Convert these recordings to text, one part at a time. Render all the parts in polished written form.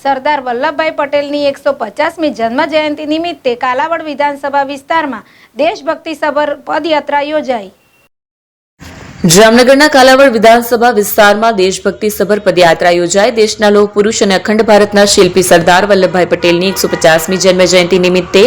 સરદાર વલ્લભભાઈ પટેલની 150મી જન્મ જયંતિ નિમિત્તે કાલાવડ વિધાનસભા વિસ્તારમાં દેશભક્તિસભર પદયાત્રા યોજાઈ। જામનગરના કાલાવડ વિધાનસભા વિસ્તારમાં દેશભક્તિસભર પદયાત્રા યોજાઈ। દેશના લોહ પુરુષ અને અખંડ ભારતના શિલ્પી સરદાર વલ્લભભાઈ પટેલની 150મી જન્મ જયંતિ નિમિત્તે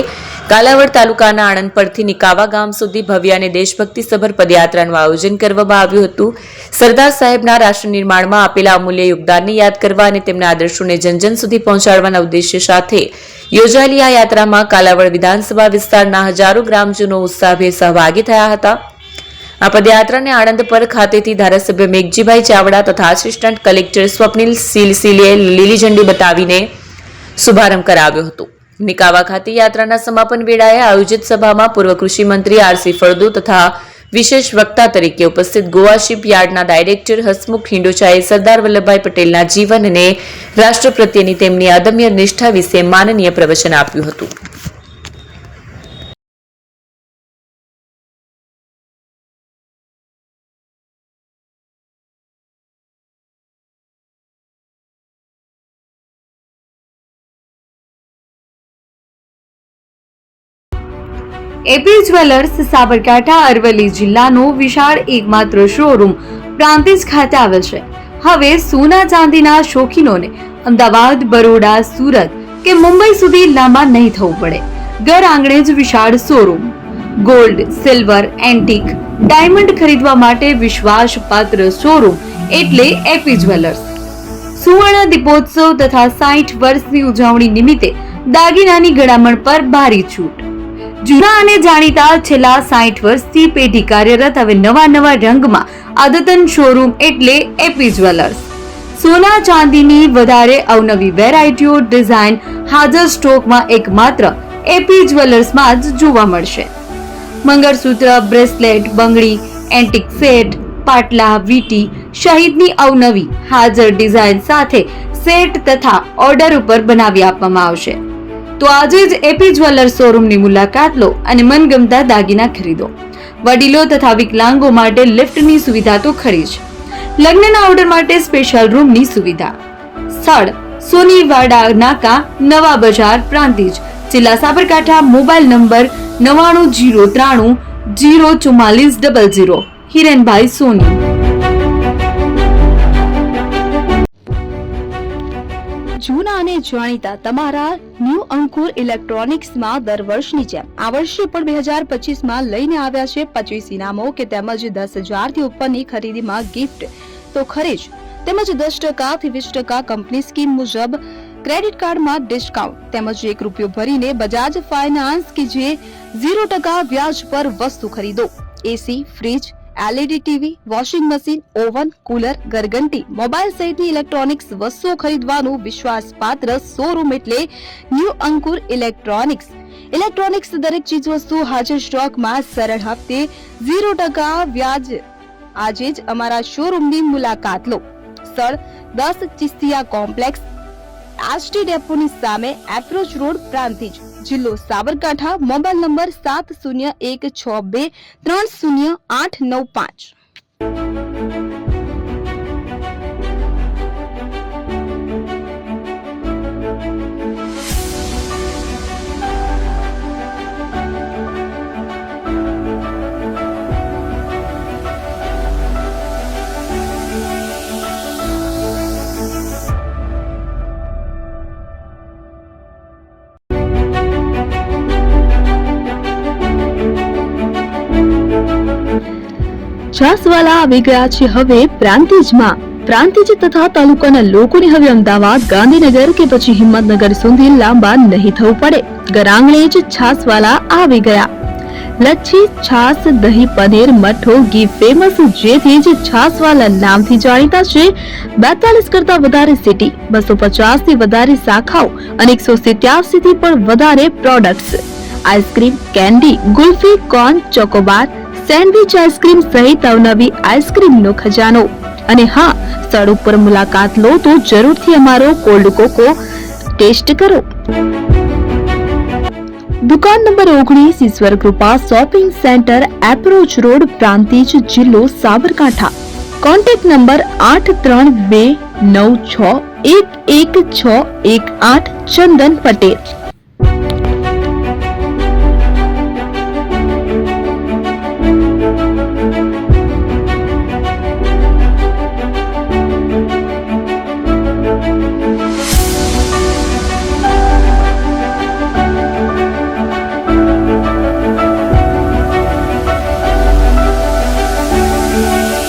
કાલાવડ તાલુકાના આણંદપરથી નિકાવા ગામ સુધી ભવ્ય અને દેશભક્તિસભર પદયાત્રાનું આયોજન કરવામાં આવ્યું હતું। સરદાર સાહેબના રાષ્ટ્ર નિર્માણમાં આપેલા અમૂલ્ય યોગદાનને યાદ કરવા અને તેમના આદર્શોને જનજન સુધી પહોંચાડવાના ઉદ્દેશ્ય સાથે યોજાયેલી આ યાત્રામાં કાલાવડ વિધાનસભા વિસ્તારના હજારો ગ્રામજનો ઉત્સાહભેર સહભાગી થયા હતા। આ પદયાત્રાને આણંદ પર ખાતેથી ધારાસભ્ય મેઘજીભાઈ ચાવડા તથા આસિસ્ટન્ટ કલેક્ટર સ્વપ્નિલ સિલસિલે લીલી ઝંડી બતાવીને શુભારંભ કરાવ્યો હતો। નિકાવા ખાતે યાત્રાના સમાપન વેળાએ આયોજિત સભામાં પૂર્વ કૃષિ મંત્રી આરસી ફળદુ તથા વિશેષ વક્તા તરીકે ઉપસ્થિત ગોવા શિપયાર્ડના ડાયરેક્ટર હસમુખ હિંડોચાએ સરદાર વલ્લભભાઈ પટેલના જીવન અને રાષ્ટ્ર પ્રત્યેની તેમની અદમ્ય નિષ્ઠા વિશે માનનીય પ્રવચન આપ્યું હતું। એપી જ્વેલર્સ સાબરકાંઠા અરવલ્લી જિલ્લાનો વિશાળ એકમાત્ર શોરૂમ પ્રાંતિજ ખાતે આવેલ છે। હવે સોના ચાંદીના શોખીનોને અમદાવાદ, બરોડા, સુરત કે મુંબઈ સુધી લાંબા નહીં થવું પડે। ઘર આંગણે જ વિશાળ showroom. Gold, silver, antique, diamond ખરીદવા માટે વિશ્વાસપાત્ર શોરૂમ એટલે એપી જ્વેલર્સ। સુવર્ણ દીપોત્સવ તથા 60 વર્ષની ઉજવણી નિમિત્તે દાગીનાની ગળામણ પર ભારી છૂટ। જૂના અને જાણીતા છેલ્લા 60 વર્ષથી પેઢી કાર્યરત હવે નવા રંગમાં અદ્યતન શોરૂમ એટલે એપી જ્વેલર્સ। સોના ચાંદીની વધારે અવનવી વેરાયટીઓ, ડિઝાઇન હાજર સ્ટોકમાં એકમાત્ર એપી જ્વેલર્સમાં જ જોવા મળશે। મંગળસૂત્ર, બ્રેસલેટ, બંગડી, એન્ટિક સેટ, પાટલા, વીટી સહિતની અવનવી હાજર ડિઝાઇન સાથે સેટ તથા ઓર્ડર ઉપર બનાવી આપવામાં આવશે। તો આજે જ એપી જ્વેલર્સ શોરૂમની મુલાકાત લો અને મનગમતા દાગીના ખરીદો। વડીલો તથા વિકલાંગો માટે લિફ્ટની સુવિધા તો ખરી જ। લગ્નના ઓર્ડર માટે સ્પેશિયલ રૂમની સુવિધા। સ્થળ સોનીવાડા નાકા, નવા બજાર, પ્રાંતિજ, જિલ્લા સાબરકાંઠા। Mobile number 9903 04400। હિરેનભાઈ સોની। જૂના અને જાણીતા તમારા ન્યૂ અંકુર ઇલેક્ટ્રોનિક્સમાં દર વર્ષની જેમ આ વર્ષે પણ 2025માં લઈને આવ્યા છે 25 ઇનામો કે તેમજ 10,000 થી ઉપરની ખરીદીમાં ગિફ્ટ તો ખરી જ, તેમજ 10% થી 20% કંપની સ્કીમ મુજબ ક્રેડિટ કાર્ડમાં ડિસ્કાઉન્ટ તેમજ ₹1 ભરીને બજાજ ફાઇનાન્સ કે જે 0% વ્યાજ પર વસ્તુ ખરીદો। AC, fridge, LED TV, washing machine, oven, cooler, ગરગંટી, મોબાઈલ સહિતની ઇલેક્ટ્રોનિક્સ વસ્તુઓ ખરીદવાનું વિશ્વાસપાત્ર શોરૂમ એટલે ન્યૂ અંકુર ઇલેક્ટ્રોનિક્સ। ઇલેક્ટ્રોનિક્સ દરેક ચીજ વસ્તુ હાજર સ્ટોકમાં સરળ હપ્તે 0% વ્યાજ। આજે જ અમારા શોરૂમની મુલાકાત લો। સ્થળ 10 ચિસ્તિયા કોમ્પ્લેક્સ, આરટી ડેપોની સામે, એપ્રોચ રોડ, પ્રાંતિજ, જિલ્લો સાબરકાંઠા। Mobile number 7016230895। છાસવાલા આવી ગયા છે હવે પ્રાંતિજમાં। પ્રાંતિજ તથા તાલુકાના લોકોને હવે અમદાવાદ, ગાંધીનગર કે પછી હિંમતનગર સુધી લાંબા નહીં થવું પડે। ઘર આંગણે જ છાસવાલા આવી ગયા। લચ્છી, છાસ, દહીં, પનીર, મઠો, ઘી ફેમસ, જેથી જ છાસવાલા નામથી જાણીતા છે। 42 કરતા વધારે સિટી, 250 થી વધારે શાખાઓ અને 187 થી પણ વધારે products. Ice cream, candy, kulfi, corn, Chocobar, sandwich ice cream સહિત અવનવી આઈસ્ક્રીમનો ખજાનો। અને હા, સ્થળ ઉપર મુલાકાત લો તો જરૂરથી અમારો કોલ્ડ કોકો ટેસ્ટ કરો। દુકાન નંબર 19, Ishwar Krupa shopping centre, approach road, Prantij, જિલ્લો સાબરકાંઠા। Contact number 8329 96116118 Chandan Patel.